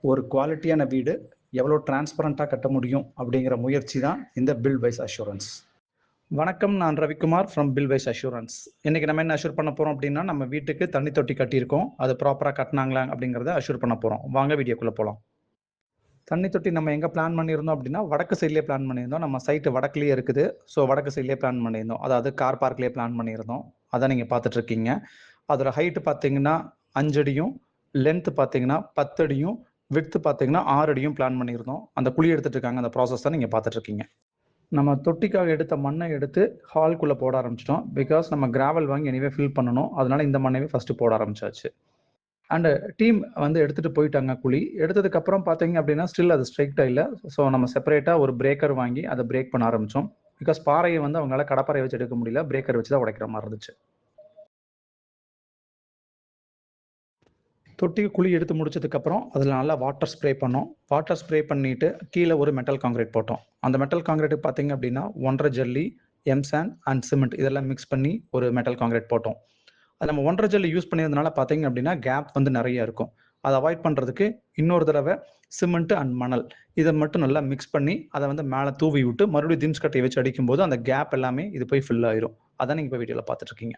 ஒரு குவாலிட்டியான வீடு எவ்வளோ டிரான்ஸ்பரண்ட்டாக கட்ட முடியும் அப்படிங்கிற முயற்சி தான் இந்த பில்ட் வைஸ் அஷூரன்ஸ். வணக்கம், நான் Ravikumar from build wise assurance. இன்றைக்கி நம்ம என்ன அஷூர் பண்ண போகிறோம் அப்படின்னா, நம்ம வீட்டுக்கு தண்ணி தொட்டி கட்டியிருக்கோம், அது ப்ராப்பராக கட்டினாங்களா அப்படிங்கிறத அஷூர் பண்ண போகிறோம். வாங்க வீடியோக்குள்ளே போகலாம். தண்ணி தொட்டி நம்ம எங்கே பிளான் பண்ணியிருந்தோம் அப்படின்னா, வடக்கு சைட்லேயே பிளான் பண்ணியிருந்தோம். நம்ம சைட்டு வடக்குலேயே இருக்குது. ஸோ வடக்கு சைட்லேயே பிளான் பண்ணியிருந்தோம், அதாவது கார் பார்க்லேயே பிளான் பண்ணியிருந்தோம். அதான் நீங்கள் பார்த்துட்ருக்கீங்க. அதோட ஹைட்டு பார்த்தீங்கன்னா 5 அடியும், லென்த்து பார்த்தீங்கன்னா 10 அடியும், விட்த்து பார்த்தீங்கன்னா 6 அடியும் பிளான் பண்ணியிருந்தோம். அந்த குழி எடுத்துகிட்டு இருக்காங்க, அந்த ப்ராசஸ் தான் நீங்கள் பார்த்துட்ருக்கீங்க. நம்ம தொட்டிக்காக எடுத்த மண்ணை எடுத்து ஹால்குள்ளே போட ஆரம்பிச்சிட்டோம். பிகாஸ் நம்ம கிராவல் வாங்கி எனிவே ஃபில் பண்ணணும். அதனால் இந்த மண்ணையே ஃபஸ்ட்டு போட ஆரம்பிச்சாச்சு. அண்டு டீம் எடுத்துகிட்டு போயிட்டாங்க. குழி எடுத்ததுக்கப்புறம் பார்த்தீங்க அப்படின்னா ஸ்டில் அது ஸ்ட்ரைட்டாக இல்லை. ஸோ நம்ம செப்பரேட்டாக ஒரு பிரேக்கர் வாங்கி அதை பிரேக் பண்ண ஆரம்பித்தோம். பிகாஸ் பாறையை அவங்களால கடப்பாறையை வச்சு எடுக்க முடியல, பிரேக்கர் வச்சு தான் உடைக்கிற மாதிரி இருந்துச்சு. தொட்டிக்கு குழி எடுத்து முடிச்சதுக்கப்புறம் அதில் நல்லா வாட்டர் ஸ்ப்ரே பண்ணோம். வாட்டர் ஸ்ப்ரே பண்ணிவிட்டு கீழே ஒரு மெட்டல் காங்கிரீட் போட்டோம். அந்த மெட்டல் காங்கிரீட்டுக்கு பார்த்தீங்க அப்படின்னா 1.5 ஜல்லி, எம்சாண்ட் அண்ட் சிமெண்ட் இதெல்லாம் மிக்ஸ் பண்ணி ஒரு மெட்டல் காங்கிரீட் போட்டோம். அது நம்ம 1.5 ஜல்லி யூஸ் பண்ணியிருந்தனால பார்த்தீங்க அப்படின்னா கேப் நிறைய இருக்கும். அதை அவாய்ட் பண்ணுறதுக்கு இன்னொரு தடவை சிமெண்ட் அண்ட் மணல் இதை மட்டும் நல்லா மிக்ஸ் பண்ணி அதை மேலே தூவி விட்டு மறுபடியும் திம்ஸ் கட்டையை வச்சு அடிக்கும்போது அந்த கேப் எல்லாமே இது போய் ஃபில் ஆயிரும். அதான் நீங்கள் இப்போ வீடியோவில் பார்த்துட்ருக்கீங்க.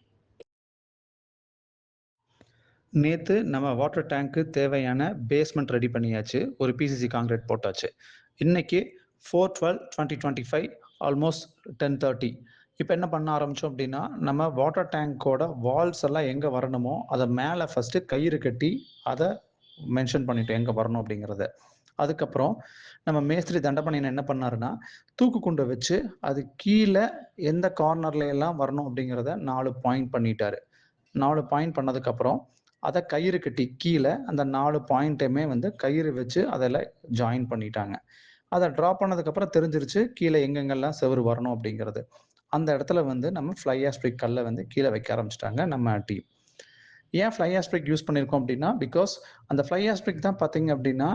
நேற்று நம்ம வாட்டர் டேங்க்கு தேவையான பேஸ்மெண்ட் ரெடி பண்ணியாச்சு, ஒரு பிசிசி காங்கிரீட் போட்டாச்சு. இன்னைக்கு 4/12/2025 ஆல்மோஸ்ட் 10:30. இப்போ என்ன பண்ண ஆரம்பித்தோம் அப்படின்னா, நம்ம வாட்டர் டேங்கோட வால்ஸ் எல்லாம் எங்கே வரணுமோ அதை மேலே ஃபஸ்ட்டு கயிறு கட்டி அதை மென்ஷன் பண்ணிட்டோம் எங்கே வரணும் அப்படிங்கிறத. அதுக்கப்புறம் நம்ம மேஸ்திரி தண்டபாணியன் என்ன பண்ணாருன்னா, தூக்கு குண்டை வச்சு அது கீழே எந்த கார்னர்ல எல்லாம் வரணும் அப்படிங்கிறத 4 பாயிண்ட் பண்ணிட்டாரு. 4 பாயிண்ட் பண்ணதுக்கப்புறம் அதை கயிறு கட்டி கீழே அந்த 4 பாயிண்ட்டையுமே கயிறு வச்சு அதில் ஜாயின் பண்ணிட்டாங்க. அதை ட்ரா பண்ணதுக்கப்புறம் தெரிஞ்சிருச்சு கீழே எங்கெங்கெல்லாம் செவுரு வரணும் அப்படிங்கிறது. அந்த இடத்துல நம்ம ஃப்ளை ஆஷ் பிரிக் கல்லை கீழே வைக்க ஆரம்பிச்சிட்டாங்க நம்ம டீம். ஏன் ஃப்ளை ஆஷ் பிரிக் யூஸ் பண்ணியிருக்கோம் அப்படின்னா, பிகாஸ் அந்த ஃப்ளை ஆஷ் பிரிக் தான் பார்த்தீங்க அப்படின்னா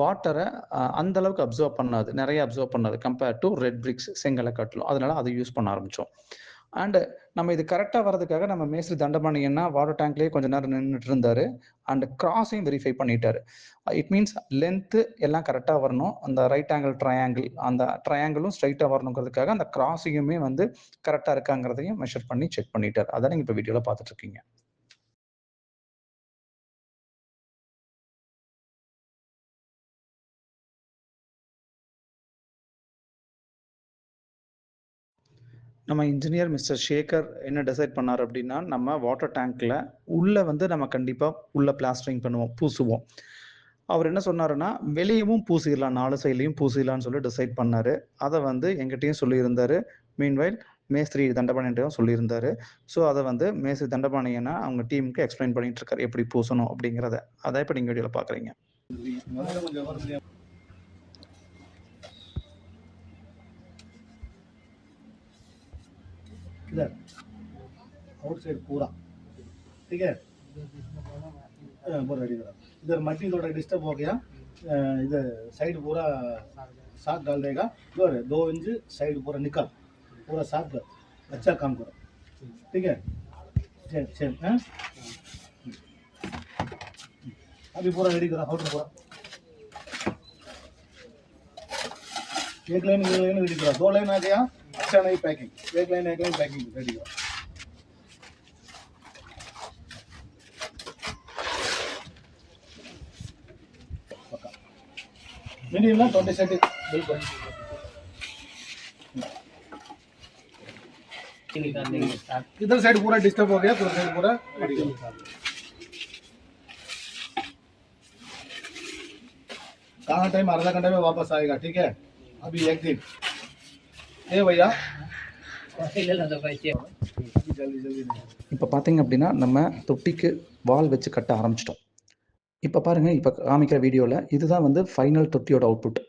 வாட்டரை அந்த அளவுக்கு அப்சர்வ் பண்ணாது, நிறைய அப்சர்வ் பண்ணாது கம்பேர்ட் டு ரெட் பிரிக்ஸ், செங்கலை காட்டிலும். அதனால அதை யூஸ் பண்ண ஆரம்பித்தோம். அண்டு நம்ம இது கரெக்டாக வரதுக்காக நம்ம மேஸ்திரி தண்டபாணியன்னா வாட்டர் டேங்க்லேயே கொஞ்சம் நேரம் நின்றுட்டு இருந்தார். அண்ட் கிராஸையும் வெரிஃபை பண்ணிட்டாரு. இட் மீன்ஸ் லென்த்து எல்லாம் கரெக்டாக வரணும், அந்த ரைட் ஆங்கிள் ட்ரையாங்கிள் அந்த ட்ரையாங்கிளும் ஸ்ட்ரைட்டாக வரணுங்கிறதுக்காக அந்த கிராஸையுமே கரெக்டாக இருக்காங்கிறதையும் மெஷர் பண்ணி செக் பண்ணிட்டார். அதை நீங்கள் இப்போ வீடியோவில் பார்த்துட்ருக்கீங்க. நம்ம இன்ஜினியர் மிஸ்டர் சேகர் என்ன டிசைட் பண்ணார் அப்படின்னா, நம்ம வாட்டர் டேங்க்கில் உள்ளே நம்ம கண்டிப்பாக உள்ளே பிளாஸ்டரிங் பண்ணுவோம், பூசுவோம். அவர் என்ன சொன்னாருன்னா, வெளியவும் பூசிடலாம், 4 சைட்லையும் பூசிடலான்னு சொல்லி டிசைட் பண்ணார். அதை எங்கிட்டையும் சொல்லியிருந்தார். மீன்வைல் மேஸ்திரி தண்டபாணியன்ட்டையும் சொல்லியிருந்தார். ஸோ அதை மேஸ்திரி தண்டபாணியன்னா அவங்க டீமுக்கு எக்ஸ்பிளைன் பண்ணிட்டு இருக்காரு எப்படி பூசணும் அப்படிங்கிறத. அதை இப்போ நீங்கள் வீடியோவில் பார்க்குறீங்க. इधर आउट साइड पूरा ठीक है, बहुत रेडी करा. इधर मट्टी थोड़ा डिस्टर्ब हो गया, इधर साइड पूरा साफ डाल देगा. इधर 2 इंच साइड पूरा निकल, पूरा साफ कर, अच्छा काम करो ठीक है. चल हैं अभी पूरा रेडी करा. आउट पूरा एक लाइन रेडी करा. 2 लाइन आ गया, अच्छा नहीं पैकिंग. एक लाइन पैकिंग रेडी करो. पक्का मीडियम ना 20 सेंटी बिल्कुल. इधर साइड पूरा डिस्टर्ब हो गया, पूरा साइड पूरा रेडी करो. कहाँ टाइम आधा घंटे में वापस आएगा ठीक है. अभी एक दिन ஏ பையா இப்போ பார்த்தீங்க அப்படின்னா நம்ம தொட்டிக்கு வால் வச்சு கட்ட ஆரம்பிச்சிட்டோம். இப்போ பாருங்கள், இப்போ காமிக்கிற வீடியோவில் இதுதான் ஃபைனல் தொட்டியோட அவுட்புட்.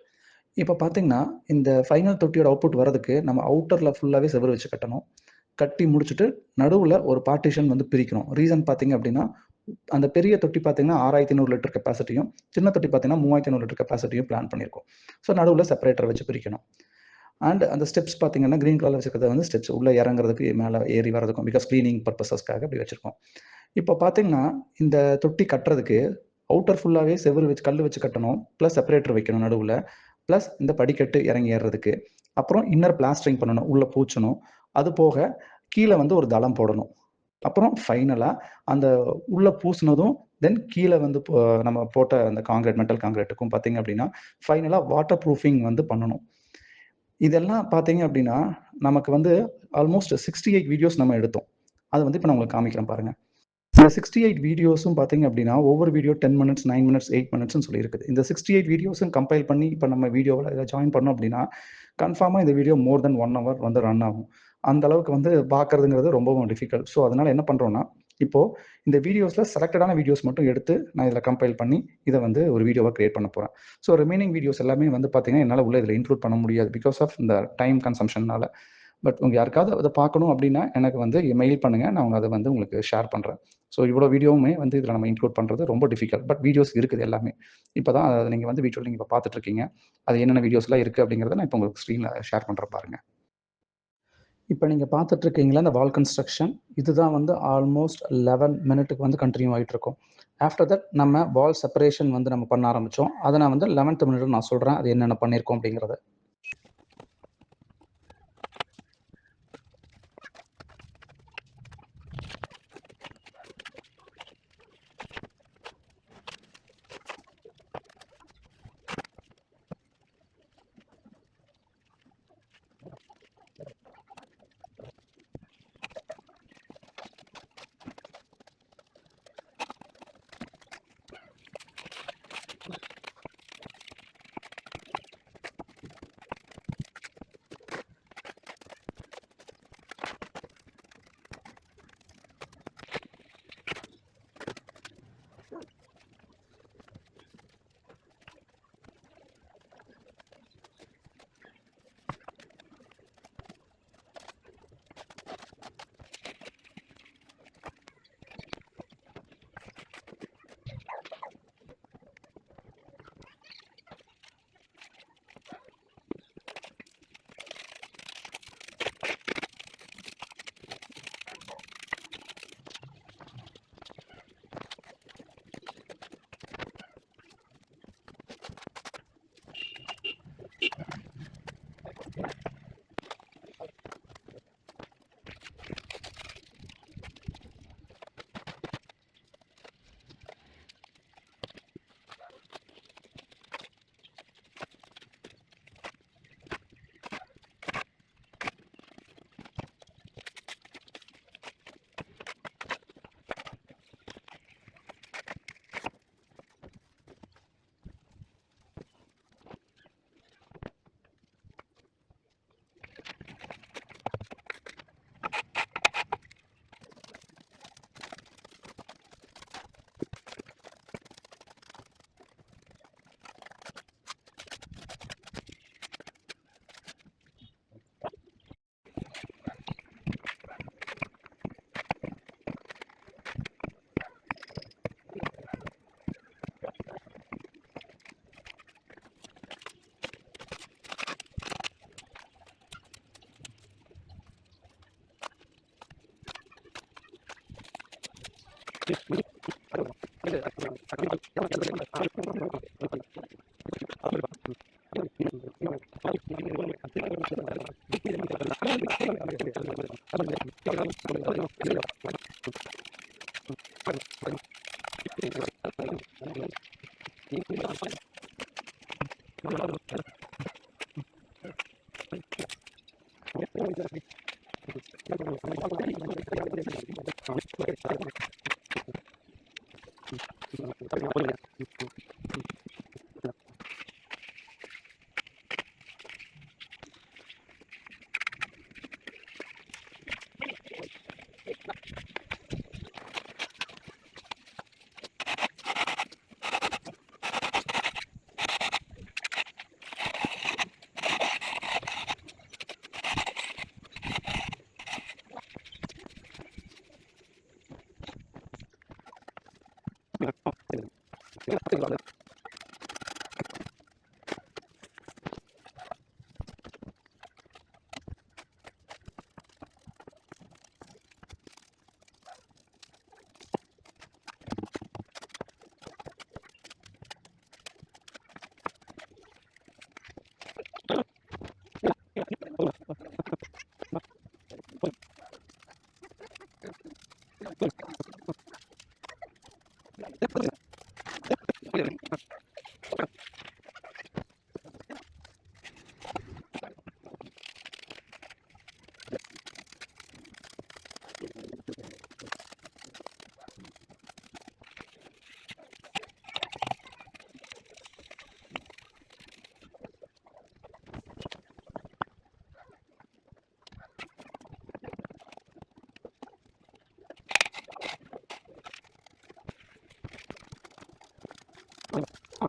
இப்போ பார்த்தீங்கன்னா இந்த ஃபைனல் தொட்டியோட அவுட்புட் வரதுக்கு நம்ம அவுட்டரில் ஃபுல்லாகவே செவரு வச்சு கட்டணும். கட்டி முடிச்சுட்டு நடுவில் ஒரு பார்ட்டிஷன் பிரிக்கணும். ரீசன் பார்த்தீங்க அப்படின்னா, அந்த பெரிய தொட்டி பார்த்தீங்கன்னா 6500 லிட்டர் கெப்பாசிட்டியும், சின்ன தொட்டி பார்த்தீங்கன்னா 3500 லிட்டர் கெப்பாசிட்டியும் பிளான் பண்ணியிருக்கோம். ஸோ நடுவில் செப்பரேட்டர் வச்சு பிரிக்கணும். அண்ட் அந்த ஸ்டெப்ஸ் பார்த்தீங்கன்னா க்ரீன் கலர் வச்சுக்கிறது ஸ்டெப்ஸ் உள்ளே இறங்குறதுக்கு மேலே ஏறி வரதுக்கும், பிகாஸ் க்ளீனிங் பர்பஸஸ்க்காக அப்படி வச்சுருக்கோம். இப்போ பார்த்தீங்கன்னா இந்த தொட்டி கட்டுறதுக்கு அவுட்டர் ஃபுல்லாகவே செவுரு வச்சு கல் வச்சு கட்டணும், ப்ளஸ் செப்பரேட்டர் வைக்கணும் நடுவில், ப்ளஸ் இந்த படிக்கட்டு இறங்கி ஏறுறதுக்கு, அப்புறம் இன்னர் பிளாஸ்டரிங் பண்ணணும், உள்ளே பூச்சணும். அது போக கீழே வந்து ஒரு தளம் போடணும். அப்புறம் ஃபைனலாக அந்த உள்ளே பூசினதும் தென் கீழே வந்து நம்ம போட்ட அந்த காங்கிரீட் மெட்டல் காங்கிரீட்டுக்கும் பார்த்தீங்க அப்படின்னா ஃபைனலாக வாட்டர் ப்ரூஃபிங் வந்து பண்ணணும். இதெல்லாம் பார்த்தீங்க அப்படின்னா நமக்கு வந்து ஆல்மோஸ்ட் 68 வீடியோஸ் நம்ம எடுத்தோம். அது வந்து இப்போ நான் உங்களுக்கு காமிக்கிறேன் பாருங்க. இந்த 68 வீடியோஸும் பார்த்தீங்க அப்படின்னா ஒவ்வொரு வீடியோ 10 மினிட்ஸ், 9 மினிட்ஸ், 8 மினிட்ஸ்னு சொல்லியிருக்குது. இந்த 68 வீடியோஸும் கம்பைல் பண்ணி இப்போ நம்ம வீடியோவில் இதை ஜாயின் பண்ணோம் அப்படின்னா கன்ஃபார்மாக இந்த வீடியோ மோர் தென் 1 hour வந்து ரன் ஆகும். அந்த அளவுக்கு வந்து பார்க்கறதுங்கிறது ரொம்பவும் டிஃபிகல்ட். ஸோ அதனால் என்ன பண்ணுறோன்னா இப்போது இந்த வீடியோஸில் செலக்டடான வீடியோஸ் மட்டும் எடுத்து நான் இதில் கம்பைல் பண்ணி இதை வந்து ஒரு வீடியோவாக கிரியேட் பண்ண போகிறேன். ஸோ ரிமைனிங் வீடியோஸ் எல்லாமே வந்து பார்த்தீங்கன்னா என்னால் உள்ள இதில் இன்க்ளூட் பண்ண முடியாது பிகாஸ் ஆஃப் இந்த டைம் கன்சம்ஷன்னால. பட் உங்கள் யாருக்காவது அதை பார்க்கணும் அப்படின்னா எனக்கு வந்து மெயில் பண்ணுங்கள், நான் அதை வந்து உங்களுக்கு ஷேர் பண்ணுறேன். ஸோ இவ்வளோ வீடியோவுமே வந்து இதில் நம்ம இன்க்ளூட் பண்ணுறது ரொம்ப டிஃபிகல்ட். பட் வீடியோஸ் இருக்குது எல்லாமே. இப்போ தான் அதை நீங்கள் வந்து வீடியோவில் நீங்கள் இப்போ பார்த்துட்ருக்கீங்க. அது என்னென்ன வீடியோஸ்லாம் இருக்குது அப்படிங்கிறத நான் இப்போ உங்களுக்கு ஸ்க்ரீனில் ஷேர் பண்ணுறேன் பாருங்கள். இப்போ நீங்கள் பார்த்துட்ருக்கீங்களா இந்த வால் கன்ஸ்ட்ரக்ஷன், இதுதான் வந்து ஆல்மோஸ்ட் 11 மினிட்டுக்கு வந்து கண்டினியூ ஆகிட்டுருக்கும். ஆஃப்டர் தட் நம்ம வால் செப்பரேஷன் வந்து நம்ம பண்ண ஆரம்பித்தோம். அதை நான் வந்து 11th மினிட் நான் சொல்கிறேன் அது என்னென்ன பண்ணியிருக்கோம் அப்படிங்கிறத.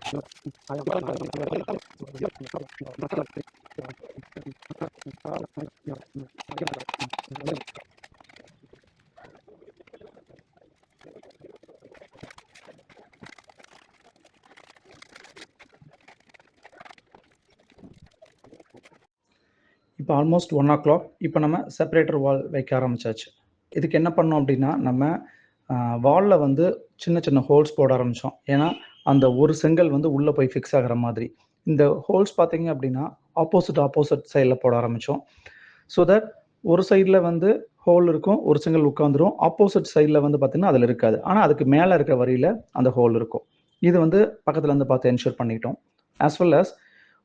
இப்போ ஆல்மோஸ்ட் 1:00 இப்போ நம்ம செப்பரேட்டர் வால் வைக்க ஆரம்பிச்சாச்சு. இதுக்கு என்ன பண்ணோம் அப்படின்னா, நம்ம வால்ல வந்து சின்ன சின்ன ஹோல்ஸ் போட ஆரம்பிச்சோம். ஏன்னா, அந்த ஒரு செங்கல் வந்து உள்ள போய் ஃபிக்ஸ் ஆகுற மாதிரி. இந்த ஹோல்ஸ் பார்த்தீங்க அப்படின்னா, ஆப்போசிட் சைட்ல போட ஆரம்பிச்சோம். ஸோ தட் ஒரு சைட்ல வந்து ஹோல் இருக்கும். ஒரு செங்கல் உட்காந்துரும். ஆப்போசிட் சைட்ல வந்து பார்த்தீங்கன்னா, அதில இருக்காது. ஆனா, அதுக்கு மேல இருக்க வரியில அந்த ஹோல் இருக்கும். இது வந்து பக்கத்துல இருந்து பார்த்து என்ஷூர் பண்ணிட்டோம். ஆஸ் வெல் அஸ்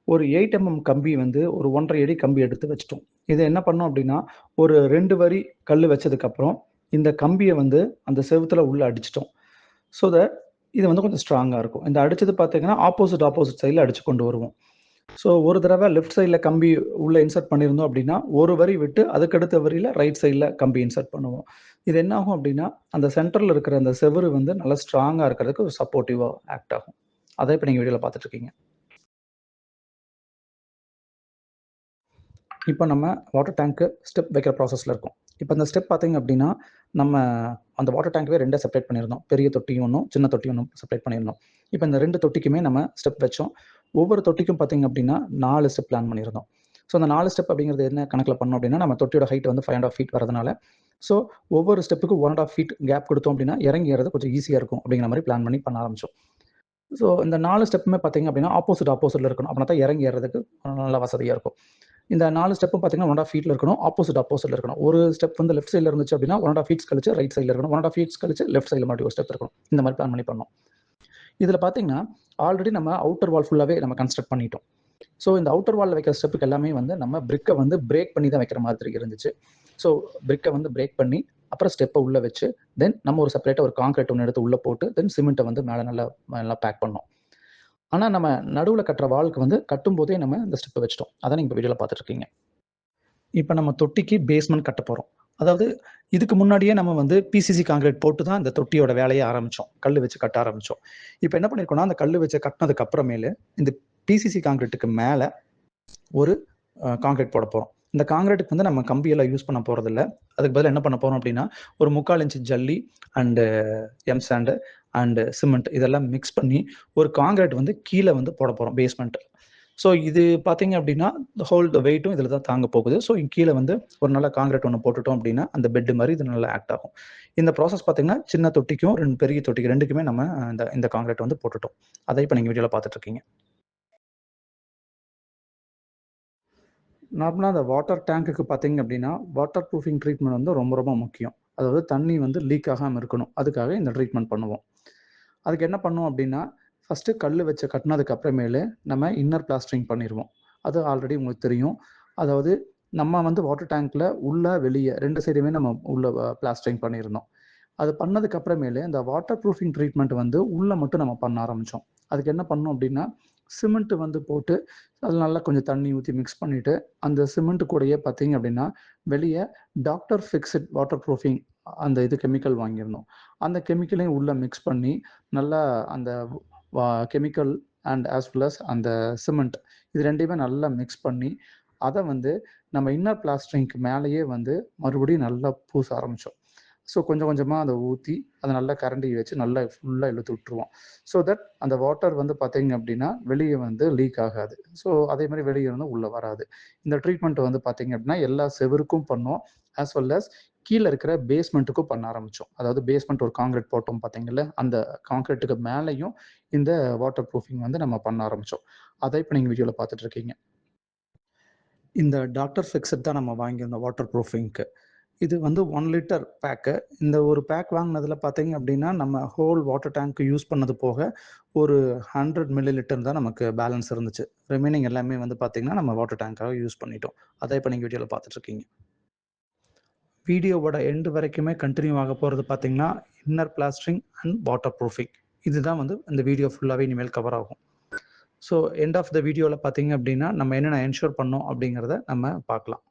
ஒரு 8 கம்பி வந்து ஒரு 1 1/2 அடி கம்பி எடுத்து வச்சுட்டோம். இத என்ன பண்ணோம் அப்டின்னா, ஒரு 2 வரி கல்லு வச்சதுக்கப்புறம், இந்த கம்பிய வந்து அந்த செவுத்துல உள்ள அடிச்சுட்டோம். ஸோ தட் இது வந்து கொஞ்சம் ஸ்ட்ராங்கா இருக்கும். இந்த அடிச்சது பார்த்தீங்கன்னா, ஆப்போசிட் சைட்ல அடிச்சு கொண்டு வருவோம். ஸோ ஒரு தடவ லெஃப்ட் சைட்ல கம்பி உள்ள இன்சர்ட் பண்ணியிருந்தோம் அப்டின்னா, ஒரு வரி விட்டு அதுக்கடுத்த வரியில ரைட் சைட்ல கம்பி இன்சர்ட் பண்ணுவோம். இது என்ன ஆகும் அப்டின்னா, அந்த சென்டர்ல இருக்கிற அந்த செவுரு வந்து நல்லா ஸ்ட்ராங்கா இருக்கிறதுக்கு ஒரு சப்போர்ட்டிவா ஆக்ட் ஆகும். அத இப்ப நீங்க வீடியோல பார்த்துட்டு இருக்கீங்க. இப்ப நம்ம வாட்டர் டேங்க்கு ஸ்டெப் வைக்கிற ப்ராசஸ்ல இருக்கோம். இப்ப இந்த ஸ்டெப் பார்த்தீங்க அப்டின்னா, நம்ம அந்த வாட்டர் டேங்க்கவே 2ஆ செப்பரேட் பண்ணியிருந்தோம். பெரிய தொட்டி ஒண்ணும், சின்ன தொட்டி ஒண்ணும் செப்பரேட் பண்ணியிருந்தோம். இப்ப இந்த 2 தொட்டிக்குமே நம்ம ஸ்டெப் வச்சோம். ஒவ்வொரு தொட்டிக்கும் பார்த்தீங்க அப்டின்னா, 4 ஸ்டெப் பிளான் பண்ணியிருந்தோம். ஸோ அந்த 4 ஸ்டெப் அப்டிங்கிறது என்ன கணக்குல பண்ணோம் அப்டின்னா, நம்ம தொட்டியோட ஹைட் வந்து 5 1/2 ஃபீட் வரதுனால, ஸோ ஒவ்வொரு ஸ்டெப்புக்கும் 1 1/2 ஃபீட் கேப் குடுத்தோம் அப்டின்னா, இறங்கி ஏறது கொஞ்சம் ஈஸியா இருக்கும் அப்டிங்கிற மாரி பிளான் பண்ண ஆரம்பிச்சோம். ஸோ இந்த 4 ஸ்டெப்புமே பார்த்தீங்க அப்டின்னா, ஆப்போசிட்ல இருக்கணும். அப்பனா தான் இறங்கி ஏறதுக்கு நல்லா வசதியா இருக்கும். இந்த 4 ஸ்டெப்பும் பார்த்தீங்கன்னா, 1 1/2 ஃபீட்ல இருக்கணும். ஆப்போசிட்ல இருக்கணும். ஒரு ஸ்டெப் வந்து லெஃப்ட் சைட்ல இருந்துச்சு அப்டின்னா, 1 1/2 ஃபீட்ஸ் கழிச்சு ரைட் சைட்ல இருக்கணும். 1 1/2 ஃபீட்ஸ் கழிச்சு லெஃப்ட் சைட்ல மறுபடியும் ஒரு ஸ்டெப் இருக்கணும். இந்த மாரி பிளான் பண்ணோம். இதுல பார்த்தீங்கன்னா, ஆல்ரெடி நம்ம அவுட்டர் வால் ஃபுல்லாவே நம்ம கன்ஸ்ட்ரக்ட் பண்ணிட்டோம். ஸோ இந்த அவுட்டர் வால்ல வைக்கிற ஸ்டெப்புக்கு எல்லாமே வந்து நம்ம பிரிக்க வந்து பிரேக் பண்ணி தான் வைக்கிற மாதிரி இருந்துச்சு. ஸோ பிரிக்க வந்து பிரேக் பண்ணி, அப்புறம் ஸ்டெப்ப உள்ள வச்சு, தென் நம்ம ஒரு செப்பரேட்டா ஒரு கான்கிரீட் ஒண்ணு எடுத்து உள்ள போட்டு, தென் சிமெண்ட்ட வந்து மேல நல்லா பேக் பண்ணோம். ஆனா நம்ம நடுவுல கட்டுற வால்க்கு வந்து கட்டும்போதே நம்ம இந்த ஸ்டெப்ப வச்சுட்டோம். அத நீங்க இப்ப வீடியோல பார்த்துட்டு இருக்கீங்க. இப்ப நம்ம தொட்டிக்கு பேஸ்மெண்ட் கட்டப் போறோம். அதாவது இதுக்கு முன்னாடியே நம்ம வந்து பிசிசி கான்கிரீட் போட்டு தான் இந்த தொட்டியோட வேலைய ஆரம்பிச்சோம். கல்லு வச்சு கட்ட ஆரம்பிச்சோம். இப்ப என்ன பண்ணியிருக்கோம்னா, அந்த கல்லு வச்சு கட்டுனதுக்கு அப்புறமேலு, இந்த பிசிசி கான்கிரீட்டுக்கு மேல ஒரு கான்கிரீட் போடப் போறோம். இந்த கான்கிரீட்டுக்கு வந்து நம்ம கம்பியெல்லாம் யூஸ் பண்ண போறதில்ல. அதுக்கு பதிலா என்ன பண்ண போறோம் அப்டின்னா, ஒரு 3/4 இன்ச் ஜல்லி and M sand and cement இதெல்லாம் மிக்ஸ் பண்ணி, ஒரு கான்கிரீட் வந்து கீழ வந்து போடப் போறோம் பேஸ்மெண்ட். ஸோ இது பார்த்தீங்க அப்டின்னா, ஹோல் வெயிட்டும் இதில தான் தாங்க போகுது. ஸோ கீழ வந்து ஒரு நல்ல கான்கிரீட் ஒண்ணு போட்டுட்டோம் அப்டின்னா, அந்த பெட் மாரி இது நல்லா ஆக்ட் ஆகும். இந்த ப்ராசஸ் பார்த்தீங்கன்னா, சின்ன தொட்டிக்கும், 2 பெரிய தொட்டிக்கு 2க்குமே நம்ம இந்த கான்கிரீட் வந்து போட்டுட்டோம். அத இப்ப நீங்க வீடியோல பார்த்துட்டு இருக்கீங்க. நார்மலா அந்த வாட்டர் டேங்க்குக்கு பார்த்தீங்க அப்டின்னா, வாட்டர் ப்ரூஃபிங் ட்ரீட்மெண்ட் வந்து ரொம்ப ரொம்ப முக்கியம். அதாவது தண்ணி வந்து லீக் ஆகாம இருக்கணும். அதுக்காக இந்த ட்ரீட்மெண்ட் பண்ணுவோம். அதுக்கு என்ன பண்ணுவோம் அப்டின்னா, ஃபர்ஸ்ட்டு கல்லு வச்சு கட்டுனதுக்கு அப்புறமேலு நம்ம இன்னர் பிளாஸ்டரிங் பண்ணிருவோம். அது ஆல்ரெடி உங்களுக்கு தெரியும். அதாவது நம்ம வந்து வாட்டர் டேங்க்ல உள்ள, வெளிய 2 சைடுமே நம்ம உள்ள பிளாஸ்டரிங் பண்ணியிருந்தோம். அது பண்ணதுக்கு அப்புறமேலு இந்த வாட்டர் ப்ரூஃபிங் ட்ரீட்மெண்ட் வந்து உள்ள மட்டும் நம்ம பண்ண ஆரம்பிச்சோம். அதுக்கு என்ன பண்ணோம் அப்டின்னா, சிமெண்ட் வந்து போட்டு அதில நல்லா கொஞ்சம் தண்ணி ஊத்தி மிக்ஸ் பண்ணிட்டு, அந்த சிமெண்ட் கூடயே பார்த்தீங்க அப்டின்னா, வெளிய டாக்டர் ஃபிக்ஸிட் வாட்டர் ப்ரூஃபிங் அந்த இது கெமிக்கல் வாங்கியிருந்தோம். அந்த கெமிக்கலையும் உள்ள மிக்ஸ் பண்ணி, நல்லா அந்த வா chemical and as well as அந்த சிமெண்ட் இது 2யுமே நல்லா மிக்ஸ் பண்ணி, அத வந்து நம்ம இன்னர் பிளாஸ்டரிங்க்கு மேலேயே வந்து மறுபடியும் நல்லா பூச ஆரம்பிச்சோம். ஸோ கொஞ்சம் கொஞ்சமா அத ஊத்தி, அத நல்லா கரண்டி வச்சு நல்லா ஃபுல்லா இழுத்து விட்டுருவோம். ஸோ தட் அந்த வாட்டர் வந்து பார்த்தீங்க அப்டின்னா, வெளிய வந்து லீக் ஆகாது. ஸோ அதே மாரி வெளிய இருந்தும் உள்ள வராது. இந்த ட்ரீட்மெண்ட் வந்து பார்த்தீங்க அப்டின்னா, எல்லா செவுருக்கும் பண்ணோம். ஆஸ் வெல் அஸ் கீழ இருக்கிற பேஸ்மென்ட்டுக்கும் பண்ண ஆரம்பிச்சோம். அதாவது பேஸ்மென்ட் ஒரு கான்கிரீட் போட்டோம் பார்த்தீங்கல்ல, அந்த கான்கிரீட்டுக்கு மேலயும் இந்த வாட்டர் ப்ரூஃபிங் வந்து நம்ம பண்ண ஆரம்பிச்சோம். அத இப்ப நீங்க வீடியோல பார்த்துட்டு இருக்கீங்க. இந்த டாக்டர் ஃபிக்ஸிட் தான் நம்ம வாங்கியிருந்தோம் வாட்டர் ப்ரூஃபிங்க்கு. இது வந்து 1 லிட்டர் பேக்கு. இந்த ஒரு பேக் வாங்குனதுல பார்த்தீங்க அப்டின்னா, நம்ம ஹோல் வாட்டர் டேங்க் யூஸ் பண்ணது போக, ஒரு 100 மில்லி லிட்டர் தான் நமக்கு பேலன்ஸ் இருந்துச்சு. ரிமைனிங் எல்லாமே வந்து பார்த்தீங்கன்னா, நம்ம வாட்டர் டேங்க்காக யூஸ் பண்ணிட்டோம். அத இப்ப நீங்க வீடியோல பார்த்துட்டு இருக்கீங்க. வீடியோவோட எண்ட் வரைக்குமே கன்டின்யூ ஆக போறது பார்த்தீங்கன்னா, inner plastering and water proofing. இதுதான் வந்து இந்த வீடியோ ஃபுல்லாவே இனிமேல் கவர் ஆகும். ஸோ எண்ட் ஆஃப் த வீடியோல பார்த்தீங்க அப்டின்னா, நம்ம என்னென்ன என்ஷூர் பண்ணோம் அப்டிங்கிறத நம்ம பார்க்கலாம்.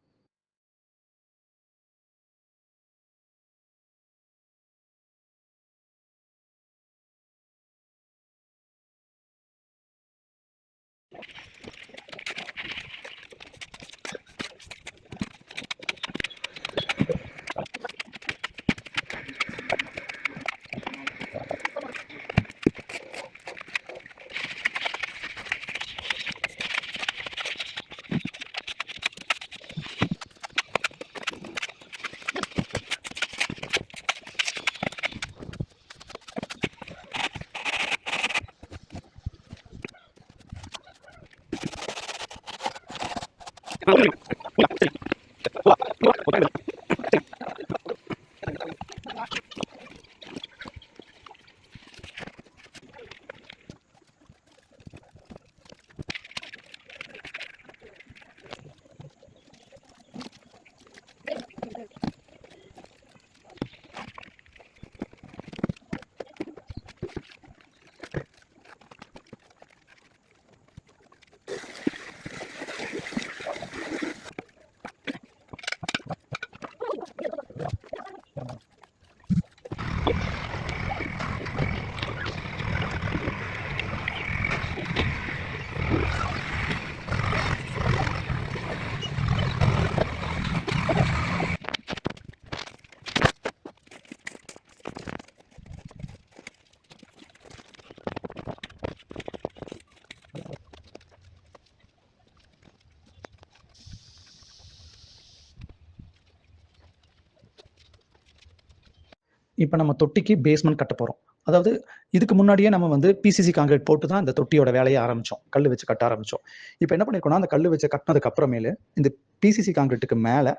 இப்போ நம்ம தொட்டிக்கு பேஸ்மெண்ட் கட்ட போகிறோம். அதாவது இதுக்கு முன்னாடியே நம்ம வந்து பிசிசி காங்கிரீட் போட்டு தான் இந்த தொட்டியோட வேலையை ஆரம்பித்தோம், கல் வச்சு கட்ட ஆரம்பித்தோம். இப்போ என்ன பண்ணியிருக்கோம்னா, அந்த கல் வச்சு கட்டினதுக்கு அப்புறமேலு இந்த பிசிசி காங்கிரீட்டுக்கு மேலே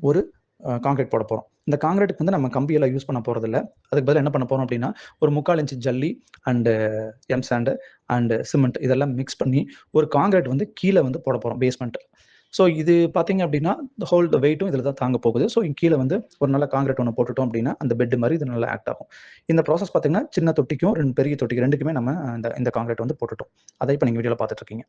ஒரு காங்கிரீட் போட போகிறோம். இந்த காங்கிரீட்டுக்கு வந்து நம்ம கம்பியெல்லாம் யூஸ் பண்ண போகிறதில்ல. அதுக்கு பதிலாக என்ன பண்ண போகிறோம் அப்படின்னா, ஒரு 3/4 இன்ச்சு ஜல்லி and M sand and cement இதெல்லாம் மிக்ஸ் பண்ணி ஒரு காங்கிரீட் வந்து கீழே வந்து போட போகிறோம் பேஸ்மெண்ட். ஸோ இது பார்த்தீங்க அப்படின்னா ஹோல் வெயிட்டும் இதில் தான் தாங்க போகுது. ஸோ கீழே வந்து ஒரு நல்ல காங்கிரீட் ஒன்று போட்டுட்டோம் அப்படின்னா அந்த பெட் மாதிரி இது நல்லா ஆக்ட் ஆகும். இந்த ப்ராசஸ் பார்த்தீங்கன்னா சின்ன தொட்டிக்கும் பெரிய தொட்டிக்கு ரெண்டுக்குமே நம்ம இந்த காங்கிரீட் வந்து போட்டுட்டோம். அதை இப்போ நீங்கள் வீடியோவில் பார்த்துட்டு இருக்கீங்க.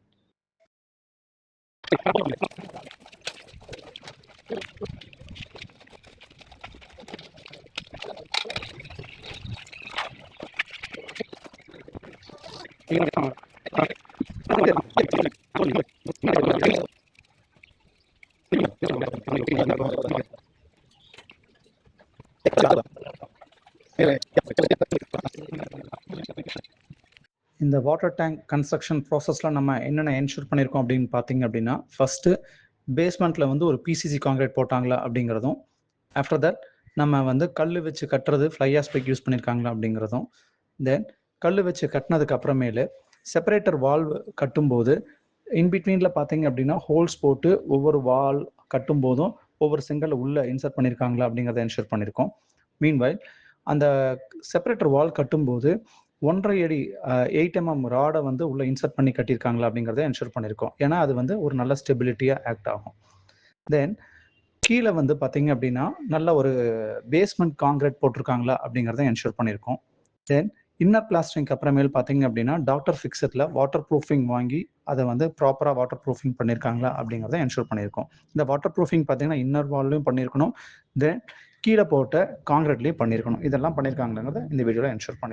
இந்த வாட்டர் டேங்க் கன்ஸ்ட்ரக்ஷன் ப்ராசஸில் நம்ம என்னென்ன என்ஷூர் பண்ணியிருக்கோம் அப்படின்னு பார்த்தீங்க அப்படின்னா, ஃபஸ்ட்டு பேஸ்மெண்ட்டில் வந்து ஒரு பிசிசி காங்கிரீட் போட்டாங்களா அப்படிங்கிறதும், ஆஃப்டர் தட் நம்ம வந்து கல் வச்சு கட்டுறது ஃப்ளை ஆஷ் பிரிக் யூஸ் பண்ணியிருக்காங்களா அப்படிங்கிறதும், தென் கல் வச்சு கட்டினதுக்கு அப்புறமேலு செப்பரேட்டர் வால்வ் கட்டும்போது இன்பிட்வீனில் பார்த்தீங்க அப்படின்னா ஹோல்ஸ் போட்டு ஒவ்வொரு வால் கட்டும்போதும் ஒவ்வொரு செங்கல் உள்ளே இன்சர்ட் பண்ணியிருக்காங்களா அப்படிங்கிறத என்ஷூர் பண்ணியிருக்கோம். மீன்வைல் அந்த செப்பரேட்டர் வால் கட்டும்போது 1.5 அடி 8 mm ராடை வந்து உள்ளே இன்சர்ட் பண்ணி கட்டியிருக்காங்களா அப்படிங்கிறத என்ஷூர் பண்ணியிருக்கோம். ஏன்னா அது வந்து ஒரு நல்ல ஸ்டெபிலிட்டியாக ஆக்ட் ஆகும். தென் கீழே வந்து பார்த்தீங்க அப்படின்னா நல்ல ஒரு பேஸ்மெண்ட் காங்கிரீட் போட்டிருக்காங்களா அப்படிங்கிறத என்ஷூர் பண்ணியிருக்கோம். தென் இன்னர் பிளாஸ்டரிங்க்கு அப்புறமேல் பார்த்தீங்க அப்படின்னா டாக்டர் ஃபிக்ஸட்டில் வாட்டர் ப்ரூஃபிங் வாங்கி அதை வந்து ப்ராப்பராக வாட்டர் ப்ரூஃபிங் பண்ணியிருக்காங்களா அப்படிங்கிறத என்ஷூர் பண்ணியிருக்கோம். இந்த வாட்டர் ப்ரூஃபிங் பார்த்தீங்கன்னா இன்னர் வால்லையும் பண்ணியிருக்கணும், தென் கீழே போட்ட காங்கிரீட்லேயும் பண்ணியிருக்கணும். இதெல்லாம் பண்ணியிருக்காங்கிறத இந்த வீடியோவில் என்ஷூர் பண்ணியிருக்கோம்.